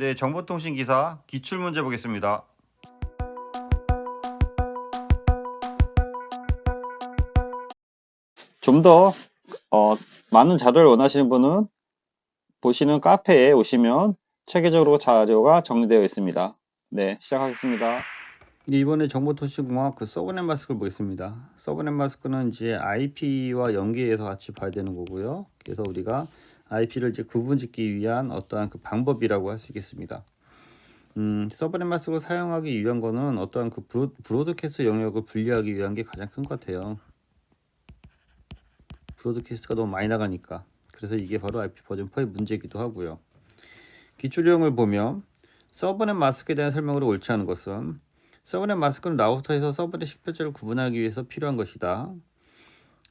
네, 정보통신기사 기출문제 보겠습니다. 좀 더 많은 자료를 원하시는 분은 보시는 카페에 오시면 체계적으로 자료가 정리되어 있습니다. 네, 시작하겠습니다. 네, 이번에 정보통신공학 서브넷 마스크를 보겠습니다. 서브넷 마스크는 이제 IP와 연계해서 같이 봐야 되는 거고요. 그래서 우리가 IP를 이제 구분짓기 위한 어떠한 그 방법이라고 할 수 있겠습니다. 서브넷 마스크를 사용하기 위한 거는 어떠한 그 브로드캐스트 영역을 분리하기 위한 게 가장 큰 것 같아요. 브로드캐스트가 너무 많이 나가니까. 그래서 이게 바로 IP 버전 4의 문제이기도 하고요. 기출형을 보면 서브넷 마스크에 대한 설명으로 옳지 않은 것은 서브넷 마스크는 라우터에서 서브넷 식별자를 구분하기 위해서 필요한 것이다.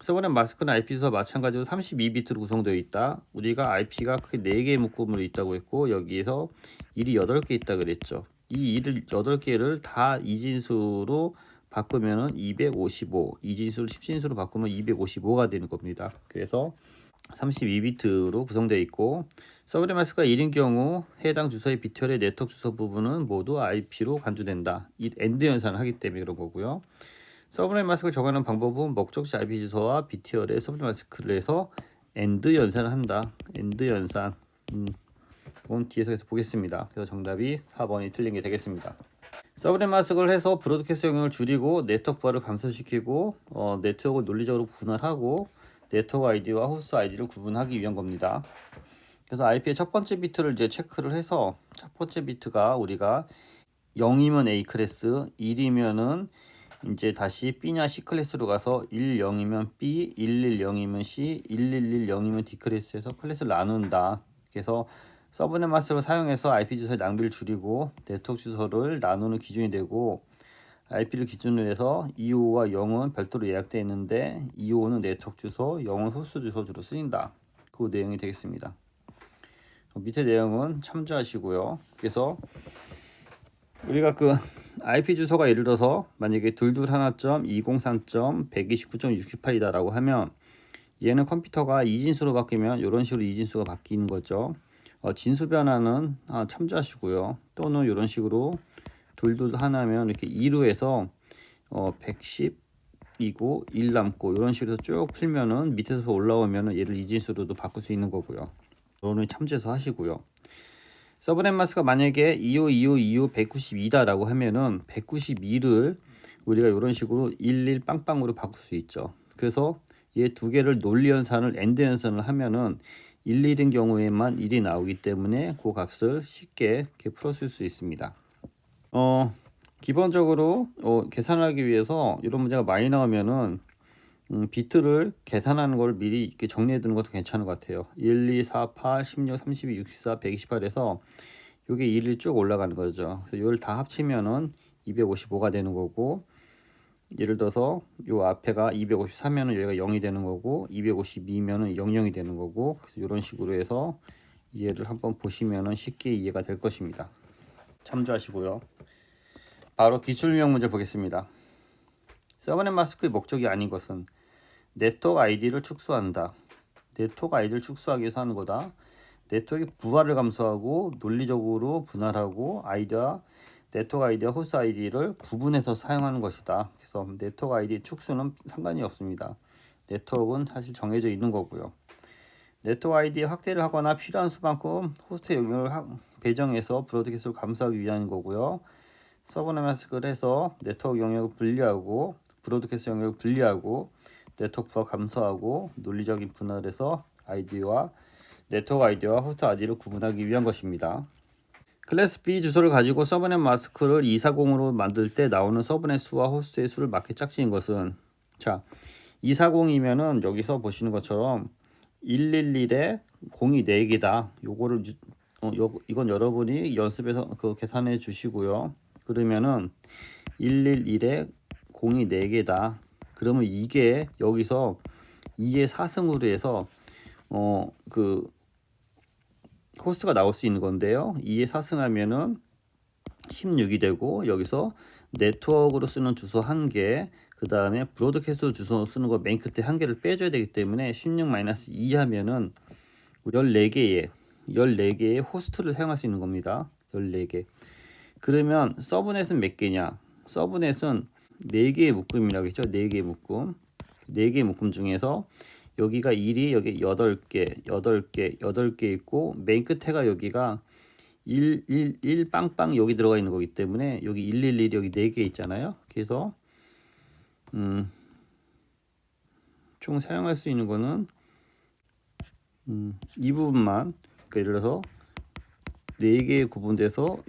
서브넷 마스크는 IP 주소와 마찬가지로 32비트로 구성되어 있다. 우리가 IP가 크게 4개의 묶음으로 있다고 했고 여기에서 일이 8개 있다 그랬죠. 이 일을 8개를 다 이진수로 바꾸면 255, 이진수를 10진수로 바꾸면 255가 되는 겁니다. 그래서 32비트로 구성되어 있고 서브넷 마스크가 1인 경우 해당 주소의 비트열의 네트워크 주소 부분은 모두 IP로 간주된다. 이 엔드 연산을 하기 때문에 그런 거고요. 서브넷 마스크를 적용하는 방법은 목적지 IP 주소와 비트열의 서브넷 마스크를 해서 엔드 연산을 한다. 엔드 연산. 그건 뒤에서 계속 보겠습니다. 그래서 정답이 4번이 틀린 게 되겠습니다. 서브넷 마스크를 해서 브로드캐스트 영역을 줄이고 네트워크 부하를 감소시키고 네트워크를 논리적으로 분할하고 네트워크 아이디와 호스트 아이디를 구분하기 위한 겁니다. 그래서 IP의 첫 번째 비트를 이제 체크를 해서 첫 번째 비트가 우리가 0이면 A 클래스, 1이면은 이제 다시 B냐 C 클래스로 가서 10이면 B, 110이면 C, 1110이면 D 클래스에서 클래스를 나눈다. 그래서 서브넷 마스크를 사용해서 IP 주소의 낭비를 줄이고 네트워크 주소를 나누는 기준이 되고 IP를 기준으로 해서 255와 0은 별도로 예약되어 있는데 255는 네트워크 주소, 0은 호스트 주소 주로 쓰인다. 그 내용이 되겠습니다. 밑에 내용은 참조하시고요. 그래서 우리가 그 IP 주소가 예를 들어서 만약에 221.203.129.68이다라고 하면 얘는 컴퓨터가 이진수로 바뀌면 이런 식으로 이진수가 바뀌는 거죠. 진수 변화는 참조하시고요. 또는 이런 식으로 둘둘 하나면 이렇게 2로 해서 110이고 1 남고 이런 식으로 쭉 풀면은 밑에서 올라오면은 얘를 이진수로도 바꿀 수 있는 거고요. 이거는 참조해서 하시고요. 서브넷 마스크가 만약에 252525 192다라고 하면은 192를 우리가 이런 식으로 11 빵빵으로 바꿀 수 있죠. 그래서 얘 두 개를 논리 연산을 엔드 연산을 하면은 11인 경우에만 1이 나오기 때문에 그 값을 쉽게 이렇게 풀었을 수 있습니다. 기본적으로 계산하기 위해서 이런 문제가 많이 나오면은 비트를 계산하는 걸 미리 이렇게 정리해 두는 것도 괜찮은 것 같아요. 1, 2, 4, 8, 16, 32, 64, 128에서 이게 1이 쭉 올라가는 거죠. 그래서 이걸 다 합치면은 255가 되는 거고, 예를 들어서 요 앞에가 253면은 여기가 0이 되는 거고, 252면은 00이 되는 거고, 그래서 이런 식으로 해서 이해를 한번 보시면은 쉽게 이해가 될 것입니다. 참조하시고요. 바로 기출 유형 문제 보겠습니다. 서브넷 마스크의 목적이 아닌 것은 네트워크 아이디를 축소한다. 네트워크 아이디를 축소하기 위해서 하는 거다. 네트워크의 부하를 감소하고 논리적으로 분할하고 아이디와 네트워크 아이디와 호스트 아이디를 구분해서 사용하는 것이다. 그래서 네트워크 아이디 축소는 상관이 없습니다. 네트워크는 사실 정해져 있는 거고요. 네트워크 아이디 확대를 하거나 필요한 수만큼 호스트 영역을 배정해서 브로드캐스트를 감소하기 위한 거고요. 서브넷 마스크를 해서 네트워크 영역을 분리하고 브로드캐스트 영역을 분리하고 네트워크 부하 감소하고 논리적인 분할에서 아이디와 네트워크 아이디와 호스트 아이디를 구분하기 위한 것입니다. 클래스 B 주소를 가지고 서브넷 마스크를 240으로 만들 때 나오는 서브넷 수와 호스트의 수를 맞게 짝지은 것은, 자, 240이면은 여기서 보시는 것처럼 111에 0이 4개다. 요거를 이건 여러분이 연습해서 그 계산해 주시고요. 그러면은 111에 0이 4개다. 그러면 이게 여기서 2의 4승으로 해서 그 호스트가 나올 수 있는 건데요. 2의 4승하면은 16이 되고 여기서 네트워크로 쓰는 주소 1개, 그 다음에 브로드캐스트 주소 쓰는 거 맨 끝에 1개를 빼줘야 되기 때문에 16-2 하면은 14개의 호스트를 사용할 수 있는 겁니다. 14개. 그러면 서브넷은 몇 개냐? 서브넷은 4개의 묶음이라고 했죠. 4개의 묶음. 4개의 묶음 중에서 여기가 1이 여기 8개, 8개, 8개 있고 맨 끝에가 여기가 1, 1, 1 빵빵 여기 들어가 있는 거기 때문에 여기 111 여기 4개 있잖아요. 그래서 총 사용할 수 있는 거는 이 부분만, 그러니까 예를 들어서 4개에 구분돼서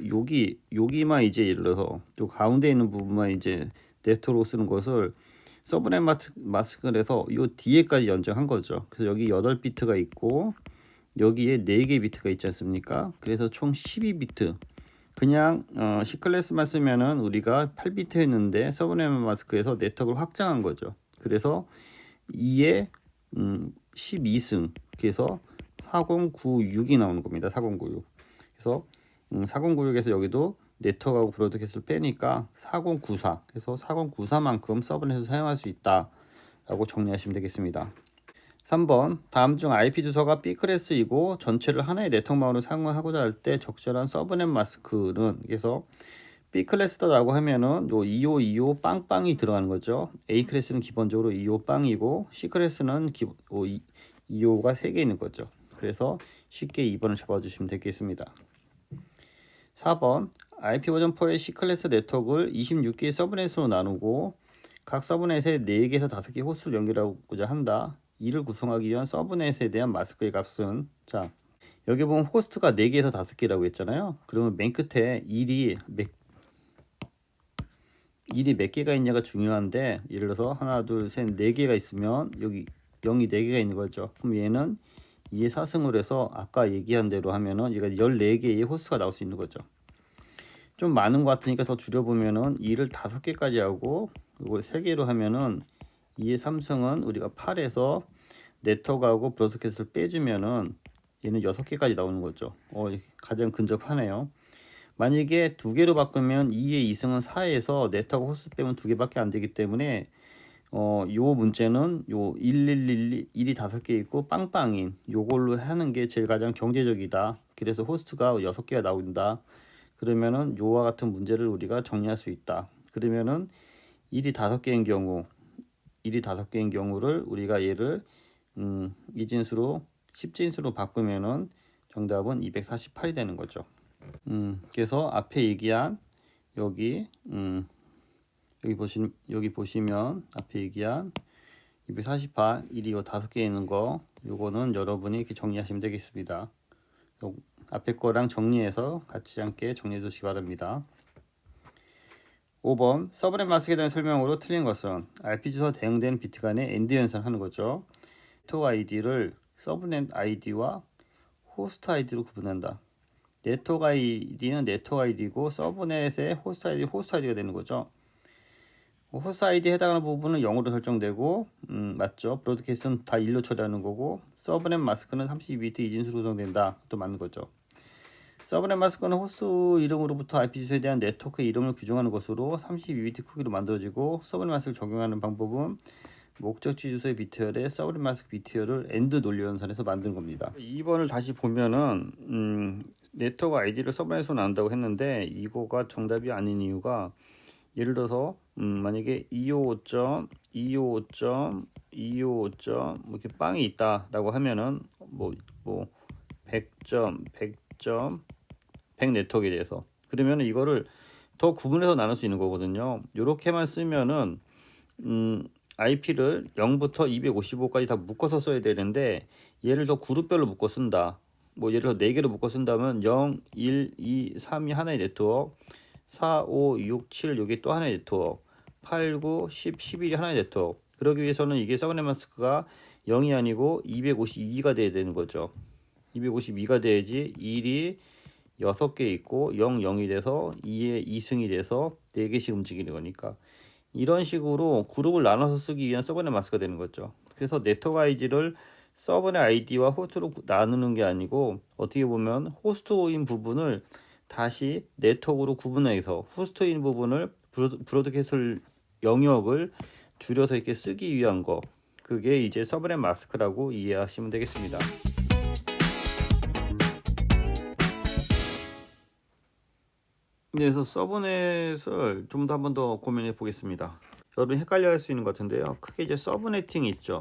여기만 이제 예를 들어서 요 가운데 있는 부분만 이제 네트워크로 쓰는 것을 서브넷 마스크를 해서 요 뒤에까지 연장한 거죠. 그래서 여기 8비트가 있고 여기에 4개 비트가 있지 않습니까? 그래서 총 12비트. 그냥 C클래스만 쓰면은 우리가 8비트 했는데 서브넷 마스크에서 네트워크를 확장한 거죠. 그래서 2에 12승. 그래서 4096이 나오는 겁니다. 4096. 그래서 4096에서 여기도 네트워크하고 브로드캐스트를 빼니까 4094. 그래서 4094만큼 서브넷에서 사용할 수 있다라고 정리하시면 되겠습니다. 3번 다음 중 IP 주소가 B클래스이고 전체를 하나의 네트워크망으로 사용하고자 할 때 적절한 서브넷 마스크는, 그래서 B클래스다라고 하면은 요 2525 빵빵이 들어가는 거죠. A클래스는 기본적으로 25 빵이고 C클래스는 25가 3개 있는 거죠. 그래서 쉽게 2번을 잡아주시면 되겠습니다. 4번 IP 버전 4의 C클래스 네트워크를 26개의 서브넷으로 나누고 각 서브넷에 4개에서 5개 호스트를 연결하고자 한다. 이를 구성하기 위한 서브넷에 대한 마스크의 값은, 자 여기 보면 호스트가 4개에서 5개라고 했잖아요. 그러면 맨 끝에 일이 몇 개가 있냐가 중요한데, 예를 들어서 하나 둘 셋 4개가 있으면 여기 0이 4개가 있는 거죠. 그럼 얘는 2의 4승으로 해서 아까 얘기한 대로 하면은 얘가 14개의 호스트가 나올 수 있는 거죠. 좀 많은 것 같으니까 더 줄여보면은 2를 5개까지 하고 이걸 3개로 하면은 2의 3승은 우리가 8에서 네트워크하고 브로드캐스트를 빼주면은 얘는 6개까지 나오는 거죠. 가장 근접하네요. 만약에 2개로 바꾸면 2의 2승은 4에서 네트워크 호스트 빼면 2개밖에 안 되기 때문에 요 문제는 요 1112, 1이 5개 있고 빵빵인 요걸로 하는 게 제일 가장 경제적이다. 그래서 호스트가 6개가 나온다. 그러면은 요와 같은 문제를 우리가 정리할 수 있다. 그러면은 1이 5개인 경우를 우리가 얘를 이진수로 10진수로 바꾸면은 정답은 248이 되는 거죠. 그래서 앞에 얘기한 여기 보시면 앞에 얘기한 248 1이 요 5개 있는 거, 요거는 여러분이 이렇게 정리하시면 되겠습니다. 앞에 거랑 정리해서 같이 함께 정리해 주시기 바랍니다. 5번 서브넷 마스크에 대한 설명으로 틀린 것은 IP 주소와 대응되는 비트 간의 엔드 연산하는 거죠. 네트워크 아이디를 서브넷 아이디와 호스트 아이디로 구분한다. 네트워크 아이디는 네트워크 아이디고 서브넷의 호스트 아이디가 되는 거죠. 호스트 아이디에 해당하는 부분은 0으로 설정되고 맞죠. 브로드캐스트는 다 1로 처리하는 거고 서브넷 마스크는 32비트 이진수로 구성된다. 또 맞는 거죠. 서브넷 마스크는 호스트 이름으로부터 IP 주소에 대한 네트워크의 이름을 규정하는 것으로 32비트 크기로 만들어지고, 서브넷 마스크를 적용하는 방법은 목적지 주소의 비트열에 서브넷 마스크 비트열을 엔드 논리 연산해서 만든 겁니다. 2번을 다시 보면은 네트워크 아이디를 서브넷으로 나눈다고 했는데 이거가 정답이 아닌 이유가, 예를 들어서 만약에 255.255.255. 이렇게 빵이 있다라고 하면은 뭐 100점 100점 100 네트워크에 대해서, 그러면 이거를 더 구분해서 나눌 수 있는 거거든요. 이렇게만 쓰면은 IP를 0부터 255까지 다 묶어서 써야 되는데 얘를 더 그룹별로 묶어 쓴다. 뭐 예를 들어 4개로 묶어 쓴다면 0, 1, 2, 3이 하나의 네트워크, 4, 5, 6, 7 여기 또 하나의 네트워크, 8, 9, 10, 11이 하나의 네트워크. 그러기 위해서는 이게 서브넷 마스크가 0이 아니고 252가 돼야 되는 거죠. 252가 돼야지 1이 6개 있고 0, 0이 돼서 2에 2승이 돼서 4개씩 움직이는 거니까, 이런 식으로 그룹을 나눠서 쓰기 위한 서브넷 마스크가 되는 거죠. 그래서 네트워크 아이디를 서브넷 아이디와 호스트로 나누는 게 아니고, 어떻게 보면 호스트인 부분을 다시 네트워크로 구분해서 호스트인 부분을 브로드캐스트 영역을 줄여서 이렇게 쓰기 위한 거, 그게 이제 서브넷 마스크라고 이해하시면 되겠습니다. 그래서 서브넷을 좀 더 한번 더 고민해 보겠습니다. 여러분 헷갈려 할 수 있는 것 같은데요. 크게 이제 서브네팅이 있죠.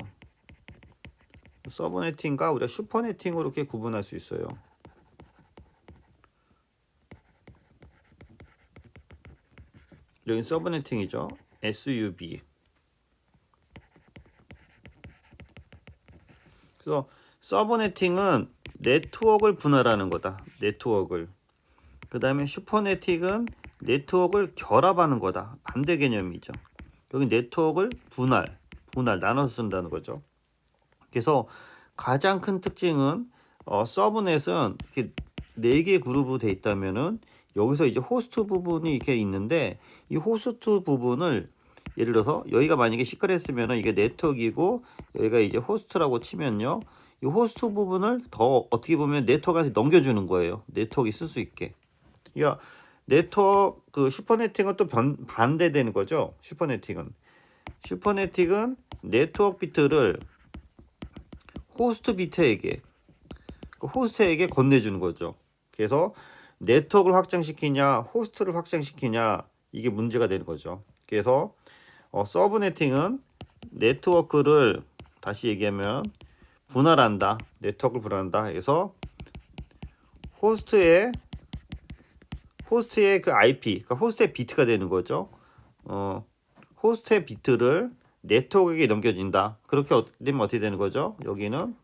서브네팅과 우리가 슈퍼네팅으로 이렇게 구분할 수 있어요. 여기 서브네팅이죠. SUB. 그래서 서브네팅은 네트워크를 분할하는 거다. 네트워크를. 그 다음에 슈퍼네팅은 네트워크를 결합하는 거다. 반대 개념이죠. 여기 네트워크를 분할 나눠서 쓴다는 거죠. 그래서 가장 큰 특징은 서브넷은 이렇게 4개 그룹으로 돼 있다면은 여기서 이제 호스트 부분이 이렇게 있는데 이 호스트 부분을 예를 들어서 여기가 만약에 시크릿했으면은 이게 네트워크이고 여기가 이제 호스트라고 치면요. 이 호스트 부분을 더 어떻게 보면 네트워크한테 넘겨주는 거예요. 네트워크에 쓸 수 있게. 그러니까 네트워크 그 슈퍼네팅은 또 반대되는 거죠. 슈퍼네팅은 네트워크 비트를 호스트 비트에게 호스트에게 건네주는 거죠. 그래서 네트워크를 확장시키냐 호스트를 확장시키냐 이게 문제가 되는 거죠. 그래서 서브네팅은 네트워크를 다시 얘기하면 분할한다. 네트워크를 분할한다. 해서 호스트의 그 IP, 그러니까 호스트의 비트가 되는 거죠. 호스트의 비트를 네트워크에게 넘겨진다. 그렇게 되면 어떻게 되는 거죠? 여기는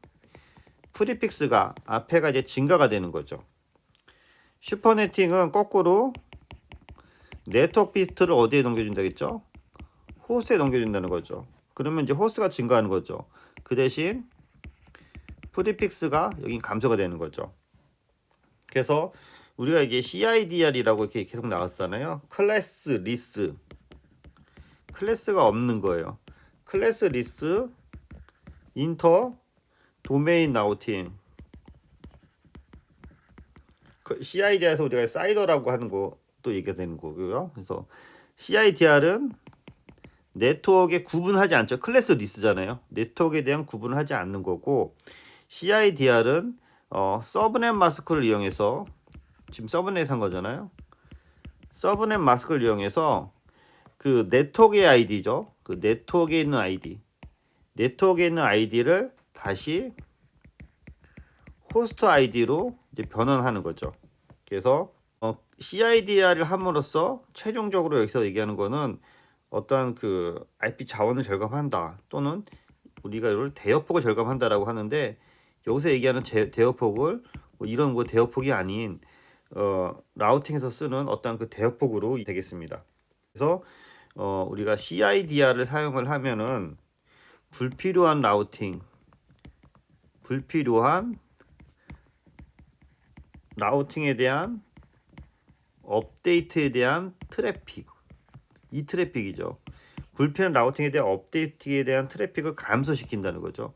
프리픽스가 앞에가 이제 증가가 되는 거죠. 슈퍼네팅은 거꾸로 네트워크 비트를 어디에 넘겨준다겠죠? 호스트에 넘겨준다는 거죠. 그러면 이제 호스트가 증가하는 거죠. 그 대신 프리픽스가 여기 감소가 되는 거죠. 그래서 우리가 이게 CIDR이라고 이렇게 계속 나왔잖아요. 클래스 리스. 클래스가 없는 거예요. 클래스 리스 인터 도메인 라우팅. CIDR에서 우리가 사이더라고 하는 것도 얘기가 되는 거고요. 그래서 CIDR은 네트워크에 구분하지 않죠. 클래스 리스잖아요. 네트워크에 대한 구분을 하지 않는 거고 CIDR은 서브넷 마스크를 이용해서 지금 서브넷 한 거잖아요. 서브넷 마스크를 이용해서 그 네트워크의 아이디죠. 그 네트워크에 있는 아이디. 네트워크에 있는 아이디를 다시 호스트 아이디로 이제 변환하는 거죠. 그래서 CIDR을 함으로써 최종적으로 여기서 얘기하는 거는 어떠한 그 IP 자원을 절감한다 또는 우리가 이걸 대역폭을 절감한다라고 하는데 여기서 얘기하는 대역폭을 뭐 이런 뭐 대역폭이 아닌 라우팅에서 쓰는 어떠한 그 대역폭으로 되겠습니다. 그래서 우리가 CIDR을 사용을 하면은 불필요한 라우팅, 불필요한 라우팅에 대한 업데이트에 대한 트래픽, 이 트래픽이죠. 불필요한 라우팅에 대한 업데이트에 대한 트래픽을 감소시킨다는 거죠.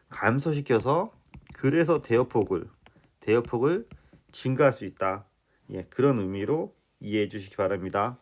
감소시켜서 그래서 대역폭을 증가할 수 있다. 예, 그런 의미로 이해해 주시기 바랍니다.